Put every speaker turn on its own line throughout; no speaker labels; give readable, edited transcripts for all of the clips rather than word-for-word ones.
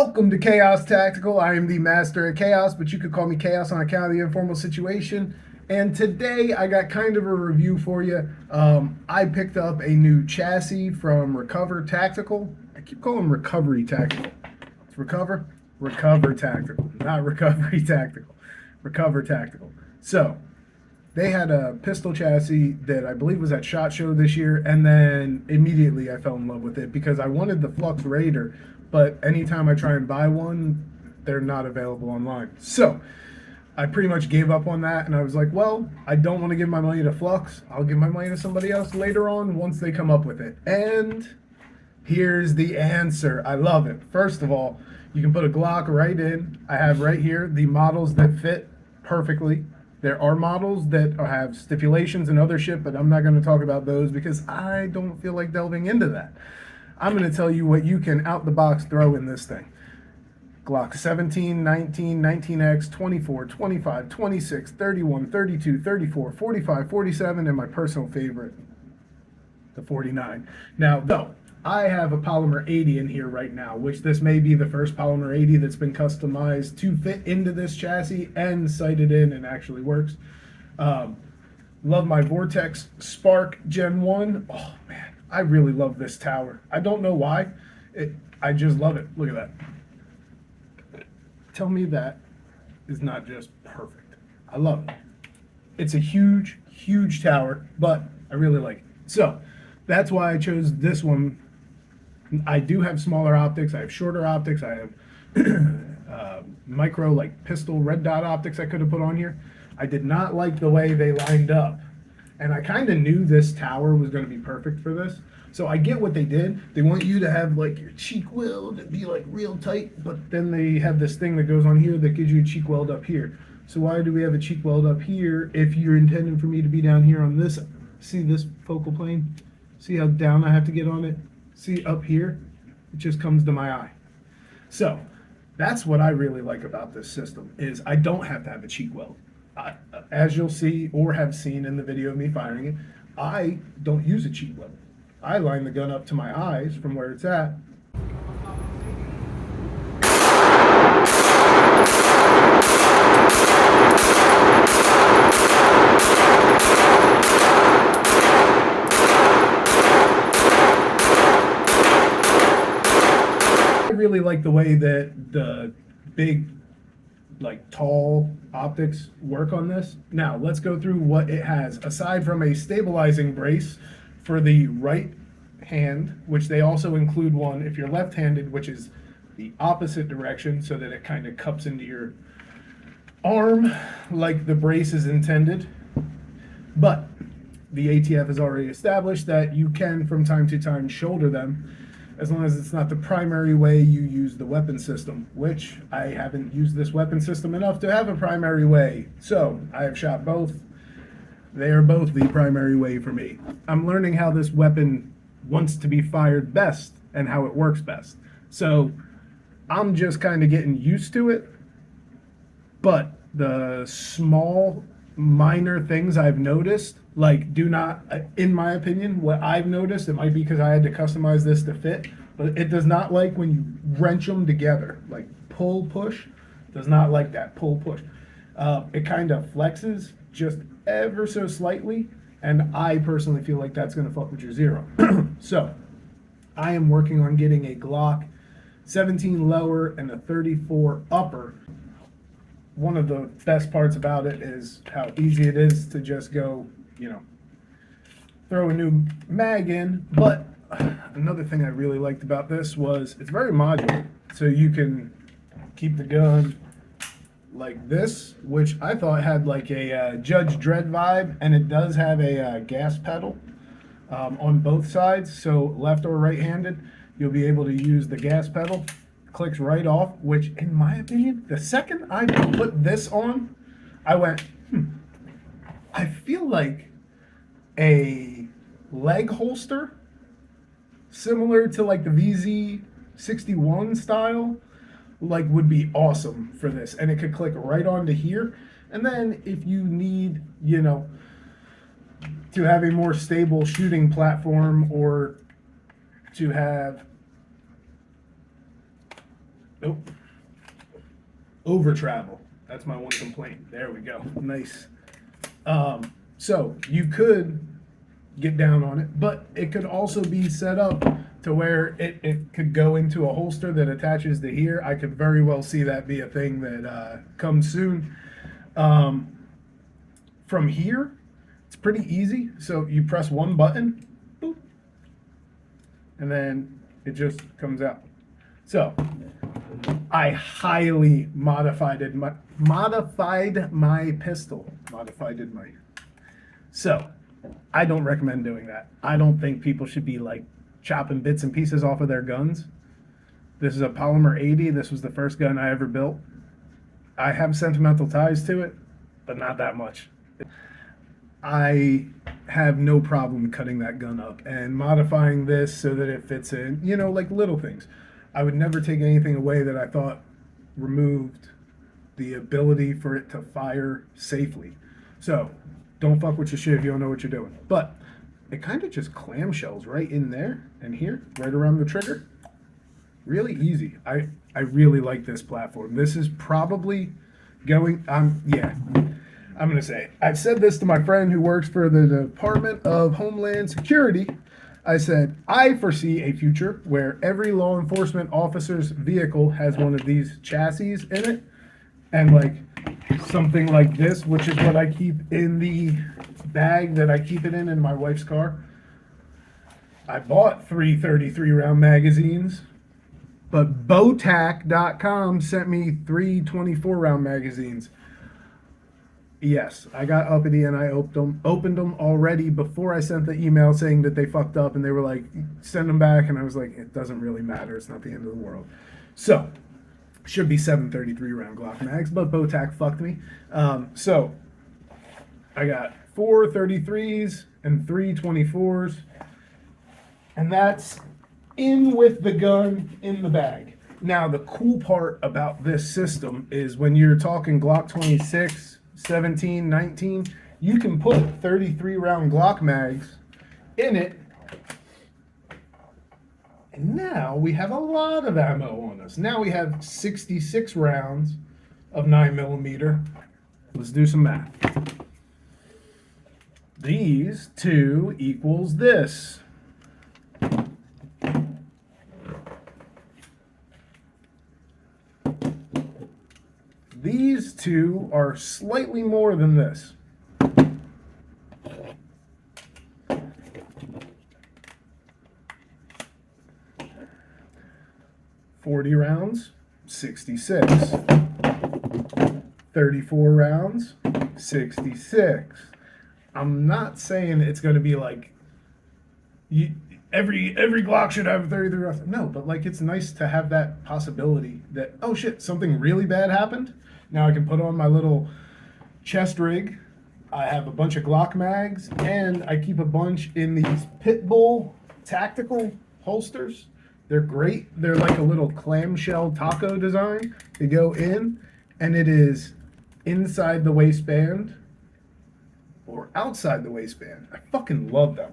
Welcome to Chaos Tactical. I am the master of chaos, but you could call me Chaos on account of the informal situation. And today I got kind of a review for you. I picked up a new chassis from Recover Tactical. I keep calling them Recovery Tactical. It's Recover Tactical, not Recovery Tactical. Recover Tactical. So they had a pistol chassis that I believe was at SHOT Show this year, and then immediately I fell in love with it because I wanted the Flux Raider, but anytime I try and buy one, they're not available online. So I pretty much gave up on that, and I was like, well, I don't want to give my money to Flux. I'll give my money to somebody else later on once they come up with it. And here's the answer. I love it. First of all, you can put a Glock right in. I have right here the models that fit perfectly. There are models that have stipulations and other shit, but I'm not going to talk about those because I don't feel like delving into that. I'm going to tell you what you can out the box throw in this thing. Glock 17, 19, 19X, 24, 25, 26, 31, 32, 34, 45, 47, and my personal favorite, the 49. Now, though, I have a Polymer 80 in here right now, which this may be the first Polymer 80 that's been customized to fit into this chassis and sighted in and actually works. Love my Vortex Spark Gen 1. Oh, man, I really love this tower. I don't know why. I just love it. Look at that. Tell me that is not just perfect. I love it. It's a huge, huge tower, but I really like it. So that's why I chose this one. I do have smaller optics. I have shorter optics. I have micro, like pistol red dot optics I could have put on here. I did not like the way they lined up. And I kind of knew this tower was going to be perfect for this. So I get what they did. They want you to have like your cheek weld and be like real tight, but then they have this thing that goes on here that gives you a cheek weld up here. So why do we have a cheek weld up here if you're intending for me to be down here on this? See this focal plane? See how down I have to get on it? See up here? It just comes to my eye. So that's what I really like about this system is I don't have to have a cheek weld. As you'll see or have seen in the video of me firing it, I don't use a cheek weld. I line the gun up to my eyes from where it's at. I really like the way that the big, like tall optics work on this. Now let's go through what it has. Aside from a stabilizing brace for the right hand, which they also include one if you're left-handed, which is the opposite direction so that it kind of cups into your arm like the brace is intended. But the ATF has already established that you can from time to time shoulder them as long as it's not the primary way you use the weapon system, which I haven't used this weapon system enough to have a primary way. So I have shot both. They are both the primary way for me. I'm learning how this weapon wants to be fired best and how it works best. So I'm just kind of getting used to it. But the small, minor things I've noticed, like do not, in my opinion, what I've noticed, it might be because I had to customize this to fit, but it does not like when you wrench them together, like pull, push, does not like that, pull, push. It kind of flexes just ever so slightly, and I personally feel like that's going to fuck with your zero. So I am working on getting a Glock 17 lower and a 34 upper. One of the best parts about it is how easy it is to just go, you know, throw a new mag in. But another thing I really liked about this was it's very modular, so you can keep the gun like this, which I thought had like a Judge Dredd vibe, and it does have a gas pedal on both sides, so left or right-handed you'll be able to use the gas pedal. Clicks right off, which in my opinion, the second I put this on, I went, I feel like a leg holster similar to like the VZ61 style like would be awesome for this, and it could click right onto here. And then if you need, you know, to have a more stable shooting platform or to have Nope. Over travel. That's my one complaint. There we go. Nice. So you could get down on it, but it could also be set up to where it could go into a holster that attaches to here. I could very well see that be a thing that comes soon. From here, it's pretty easy. So you press one button, boop, and then it just comes out. So I highly modified my pistol. So I don't recommend doing that. I don't think people should be like chopping bits and pieces off of their guns. This is a Polymer 80. This was the first gun I ever built. I have sentimental ties to it, but not that much. I have no problem cutting that gun up and modifying this so that it fits in, you know, like little things. I would never take anything away that I thought removed the ability for it to fire safely. So don't fuck with your shit if you don't know what you're doing. But it kind of just clamshells right in there and here, right around the trigger. Really easy. I really like this platform. This is probably going, I'm going to say, I've said this to my friend who works for the Department of Homeland Security. I said, I foresee a future where every law enforcement officer's vehicle has one of these chassis in it. And like something like this, which is what I keep in the bag that I keep it in my wife's car. I bought 3 33 round magazines, but Botac.com sent me 3 24 round magazines. Yes, I got uppity and I opened them already before I sent the email saying that they fucked up, and they were like, send them back, and I was like, it doesn't really matter, it's not the end of the world. So, should be 7 33 round Glock mags, but Botac fucked me. So, I got 4 33s and 3 24s, and that's in with the gun in the bag. Now, the cool part about this system is when you're talking Glock 26, 17, 19, you can put 33 round Glock mags in it. And now we have a lot of ammo on us. Now we have 66 rounds of 9mm. Let's do some math. These two equals this. These two are slightly more than this. $40 rounds, 66. 34 rounds, 66. I'm not saying it's going to be like every Glock should have 33 rounds. No, but like it's nice to have that possibility that, oh shit, something really bad happened. Now I can put on my little chest rig. I have a bunch of Glock mags, and I keep a bunch in these Pitbull tactical holsters. They're great. They're like a little clamshell taco design. They go in, and it is inside the waistband or outside the waistband. I fucking love them.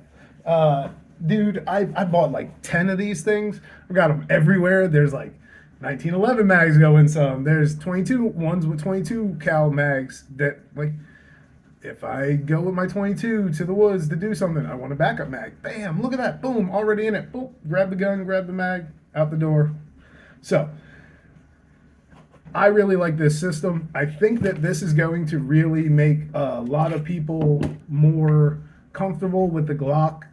Dude, I bought like 10 of these things. I got them everywhere. There's like 1911 mags go in some. There's 22 ones with 22 cal mags that, like, if I go with my 22 to the woods to do something, I want a backup mag. Bam, look at that. Boom, already in it. Boom, grab the gun, grab the mag, out the door. So, I really like this system. I think that this is going to really make a lot of people more comfortable with the Glock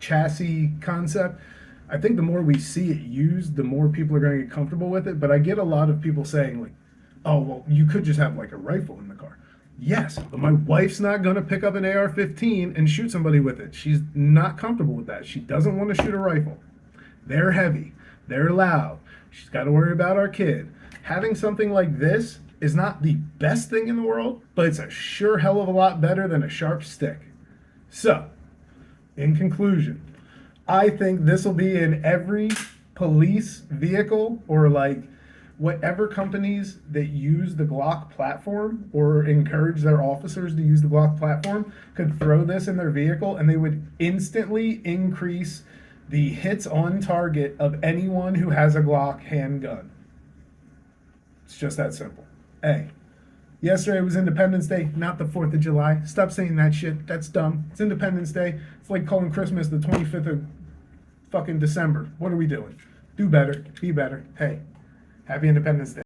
chassis concept. I think the more we see it used, the more people are going to get comfortable with it. But I get a lot of people saying, like, oh, well, you could just have like a rifle in the car. Yes, but my wife's not going to pick up an AR-15 and shoot somebody with it. She's not comfortable with that. She doesn't want to shoot a rifle. They're heavy. They're loud. She's got to worry about our kid. Having something like this is not the best thing in the world, but it's a sure hell of a lot better than a sharp stick. So, in conclusion, I think this will be in every police vehicle, or like whatever companies that use the Glock platform or encourage their officers to use the Glock platform could throw this in their vehicle, and they would instantly increase the hits on target of anyone who has a Glock handgun. It's just that simple. A. Yesterday was Independence Day, not the 4th of July. Stop saying that shit. That's dumb. It's Independence Day. It's like calling Christmas the 25th of fucking December. What are we doing? Do better. Be better. Hey, happy Independence Day.